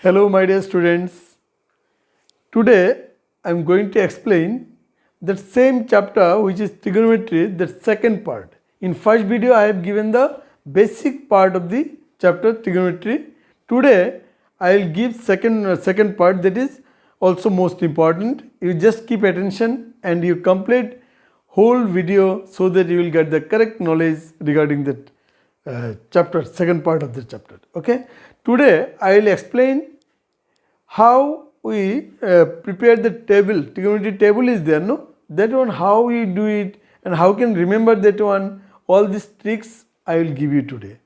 Hello my dear students. Today I am going to explain that same chapter which is trigonometry, that second part. In first video I have given the basic part of the chapter trigonometry. Today I will give second part, that is also most important. You just keep attention and you complete whole video so that you will get the correct knowledge regarding that chapter, second part of the chapter. Okay. Today I will explain how we prepare the table. Trigonometry table is there, no? That one, how we do it and how can remember that one. All these tricks I will give you today.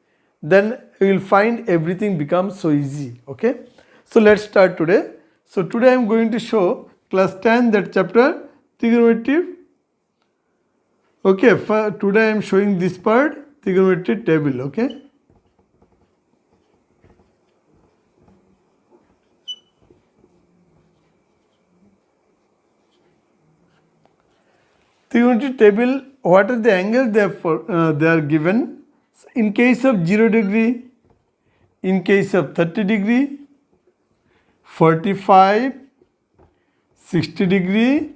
Then you will find everything becomes so easy. Okay. So let's start today. So today I am going to show class 10 that chapter trigonometry. Okay. For today I am showing this part, trigonometry table. Okay. Trigonometry table, what are the angles they are given? In case of 0 degree, in case of 30 degree, 45, 60 degree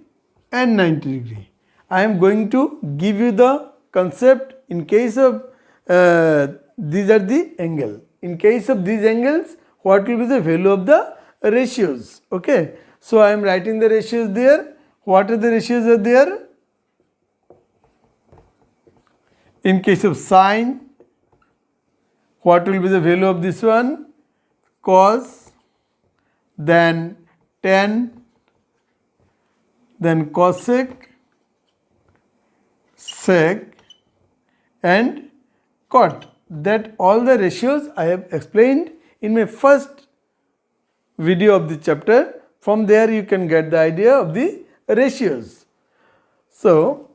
and 90 degree. I am going to give you the concept in case of these are the angle. In case of these angles, what will be the value of the ratios? Okay. So I am writing the ratios there. What are the ratios are there? In case of sine, what will be the value of this one? Cos, then tan, then cosec, sec and cot. That all the ratios I have explained in my first video of the chapter. From there you can get the idea of the ratios. So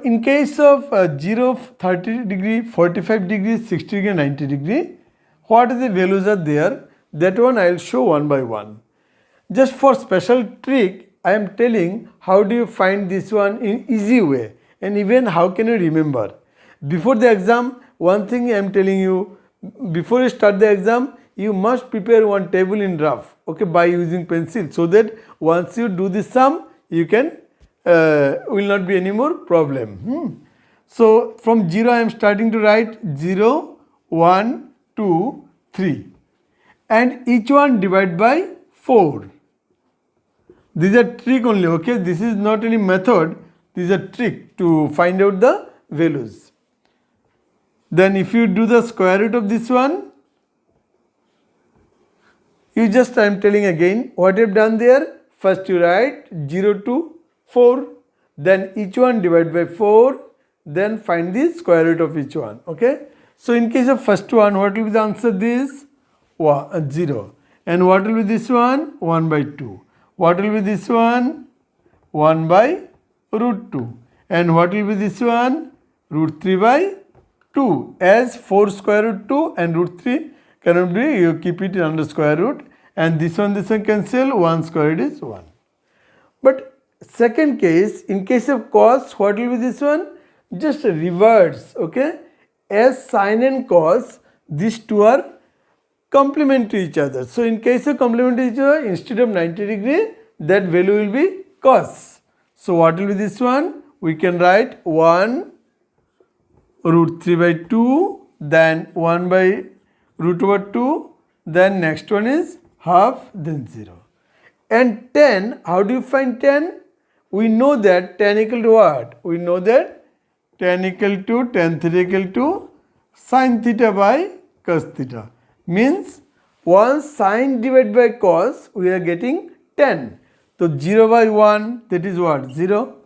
in case of 0, 30 degree, 45 degree, 60 degree, 90 degree, what are the values are there? That one I will show one by one. Just for special trick, I am telling how do you find this one in easy way and even how can you remember. Before the exam, one thing I am telling you, before you start the exam, you must prepare one table in rough, okay, by using pencil, so that once you do the sum, you can will not be any more problem. So from 0 I am starting to write 0, 1, 2, 3 and each one divide by 4. These are trick only, okay. This is not any method, this is a trick to find out the values. Then if you do the square root of this one, you just, I am telling again what you have done there. First you write 0 to 4, then each one divide by 4, then find the square root of each one. Okay. So in case of first one, what will be the answer? This 0. And what will be this one? 1 by 2. What will be this one? 1 by root 2. And what will be this one? Root 3 by 2. As 4 square root 2 and root 3 cannot be, you keep it under square root. And this one cancel, 1 square root is 1. But second case, in case of cos, what will be this one? Just reverse, okay. As sine and cos, these two are complement to each other. So in case of complement to each other, instead of 90 degree, that value will be cos. So what will be this one? We can write 1 root 3 by 2, then 1 by root over 2, then next one is half, then 0. And tan, how do you find tan? We know that tan equal to what? We know that tan equal to tan theta equal to sin theta by cos theta. Means 1 sin divided by cos, we are getting tan. So 0 by 1, that is what? 0.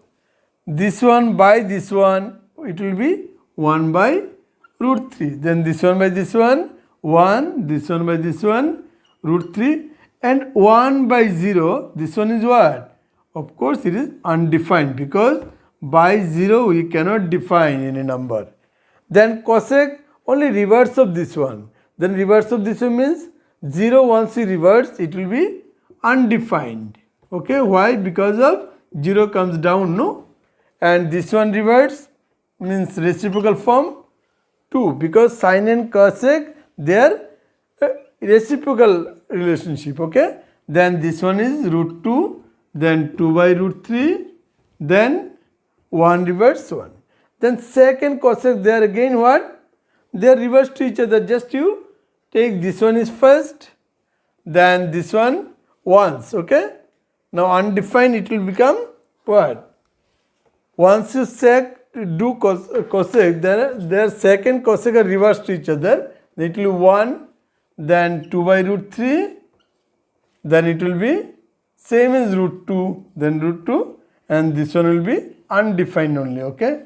This one by this one, it will be 1 by root 3. Then this one by this one, 1. This one by this one, root 3. And 1 by 0, this one is what? Of course, it is undefined because by 0 we cannot define any number. Then cosec, only reverse of this one. Then reverse of this one means 0 once we reverse, it will be undefined. Okay, why? Because of 0 comes down, no? And this one reverse means reciprocal form. 2 because sine and cosec they are reciprocal relationship. Okay, then this one is root 2, then 2 by root 3, then 1 reverse 1. Then second cosec they are again what? They are reverse to each other. Just you take this one is first, then this one once. Okay, now undefined it will become what? Once you do cosec, their second cosec are reversed to each other. Then it will be 1, then 2 by root 3, then it will be same as root 2, then root 2, and this one will be undefined only. Okay,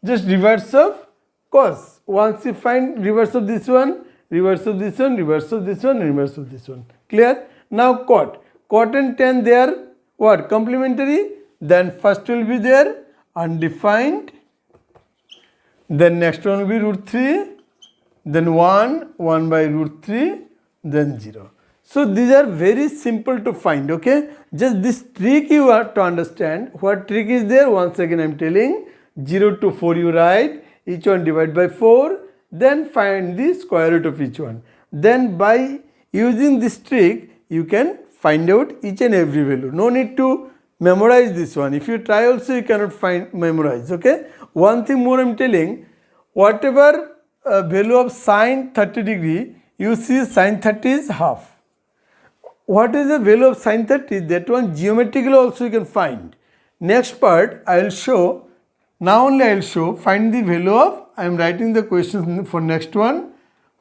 just reverse of cos. Once you find reverse of this one, reverse of this one, reverse of this one, reverse of this one. Clear? Now cot. Cot and tan they are what? Complementary. Then first will be there undefined. Then next one will be root 3. Then 1 by root 3. Then 0. So these are very simple to find. Okay. Just this trick you have to understand. What trick is there? Once again I am telling. 0 to 4 you write. Each one divide by 4. Then find the square root of each one. Then by using this trick you can find out each and every value. No need to memorize this one. If you try also you cannot memorize. Okay. One thing more I am telling. Whatever value of sine 30 degree, you see sine 30 is half. What is the value of sine 30? That one geometrically also you can find. Next part I will show. Now only I will show. Find the value of. I am writing the questions for next one.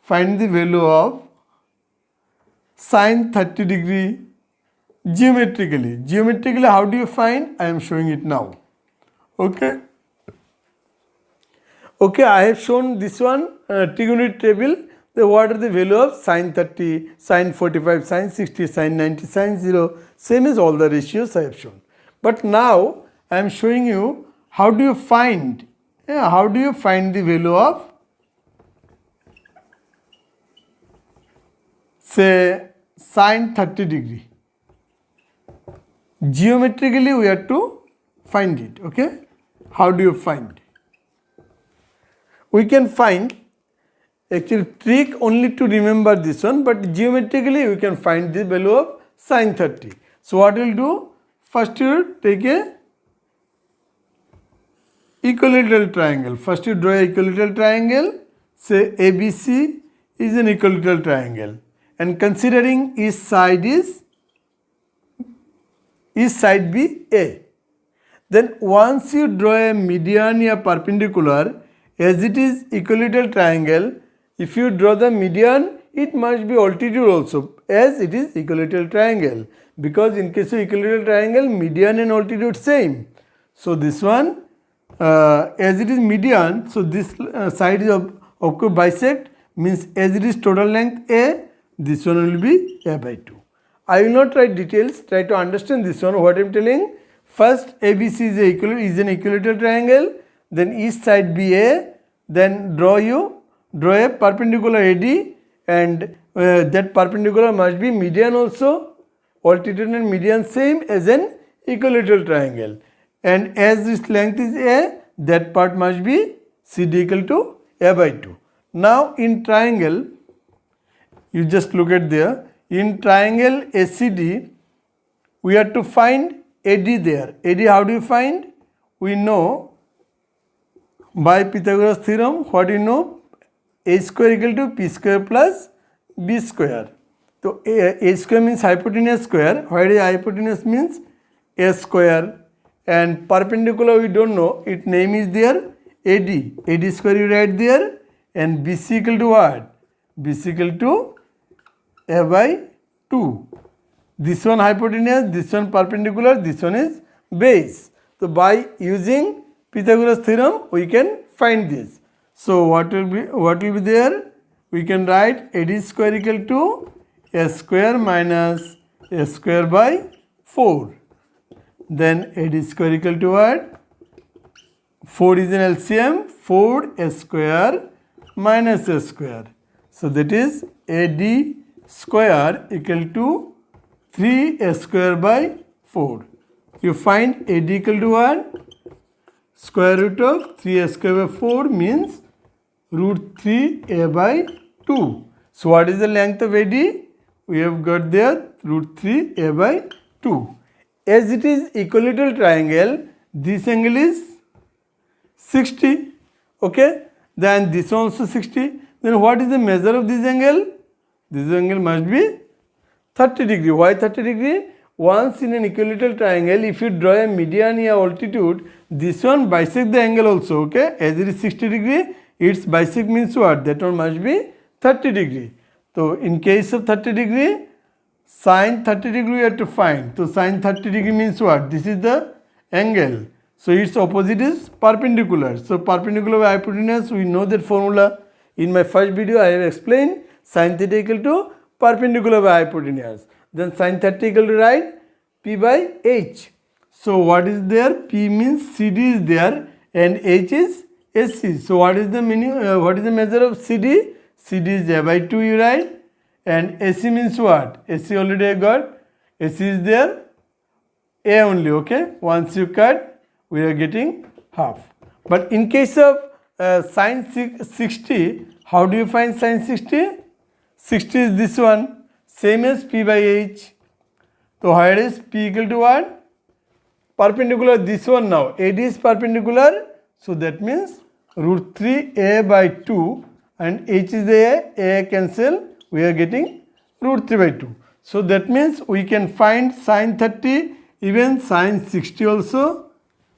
Find the value of sine 30 degree geometrically. Geometrically how do you find? I am showing it now. Okay. Okay, I have shown this one trigonometry table. What are the value of sine 30, sine 45, sine 60, sine 90, sine 0. Same as all the ratios I have shown. But now I am showing you how do you find the value of say sine 30 degree. Geometrically we have to find it. Okay. How do you find? We can find actually trick only to remember this one, but geometrically we can find the value of sine 30. So what we'll do? First you take a equilateral triangle. First you draw a equilateral triangle. Say ABC is an equilateral triangle, and considering each side be A. Then once you draw a median or perpendicular, as it is equilateral triangle, if you draw the median, it must be altitude also, as it is equilateral triangle. Because in case of equilateral triangle, median and altitude same. So this one, as it is median, so this side is bisect, means as it is total length A, this one will be A by 2. I will not write details, try to understand this one, what I am telling. First ABC is an equilateral triangle, then each side be A, then draw a perpendicular AD, and that perpendicular must be median also, altitude and median same as an equilateral triangle. And as this length is A, that part must be CD equal to A by 2. Now in triangle, you just look at there, in triangle ACD, we have to find AD there. AD how do you find? We know by Pythagoras theorem, what do you know? A square equal to P square plus B square. So A square means hypotenuse square. What is hypotenuse means? A square. And perpendicular we don't know. Its name is there AD. AD square you write there. And BC equal to what? BC equal to A by 2. This one hypotenuse, this one perpendicular, this one is base. So by using Pythagoras theorem, we can find this. So what will be there? We can write AD square equal to A square minus A square by 4. Then AD square equal to what? 4 is an LCM, 4 A square minus A square. So that is AD square equal to 3 A square by 4. You find AD equal to what? Square root of 3 A square by 4 means root 3a by 2. So what is the length of AD? We have got there root 3a by 2. As it is equilateral triangle, this angle is 60. Okay, then this also 60. Then what is the measure of this angle? This angle must be 30 degree. Why 30 degree? Once in an equilateral triangle, if you draw a median here altitude, this one bisect the angle also. Okay, as it is 60 degree, its bisect means what? That one must be 30 degree. So in case of 30 degree, sine 30 degree we have to find. So sine 30 degree means what? This is the angle. So its opposite is perpendicular. So perpendicular by hypotenuse, we know that formula. In my first video, I have explained sin theta equal to perpendicular by hypotenuse. Then sin 30 equal to right P by H. So what is there? P means CD is there and H is SC. So what is the meaning? What is the measure of CD? CD is A by 2, you write. And AC means what? AC already I got. AC is there. A only, okay? Once you cut, we are getting half. But in case of sin 60, how do you find sin 60? 60 is this one, same as P by H. So here is P equal to what? Perpendicular this one now. AD is perpendicular, so that means root 3a by 2 and H is the A cancel, we are getting root 3 by 2. So that means we can find sin 30, even sin 60 also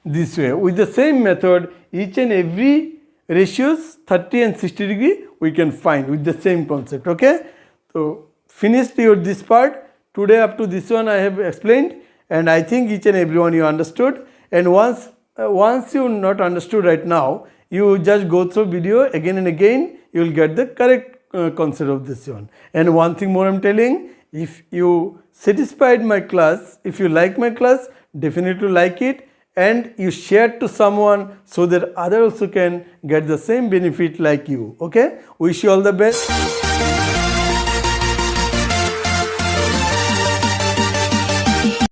this way. With the same method, each and every ratios 30 and 60 degree we can find with the same concept. Okay, so finished your this part. Today up to this one I have explained, and I think each and everyone you understood. And once you not understood right now, you just go through video again and again, you will get the correct concept of this one. And one thing more I'm telling, if you satisfied my class, if you like my class, definitely like it and you share to someone so that others also can get the same benefit like you. Okay, wish you all the best.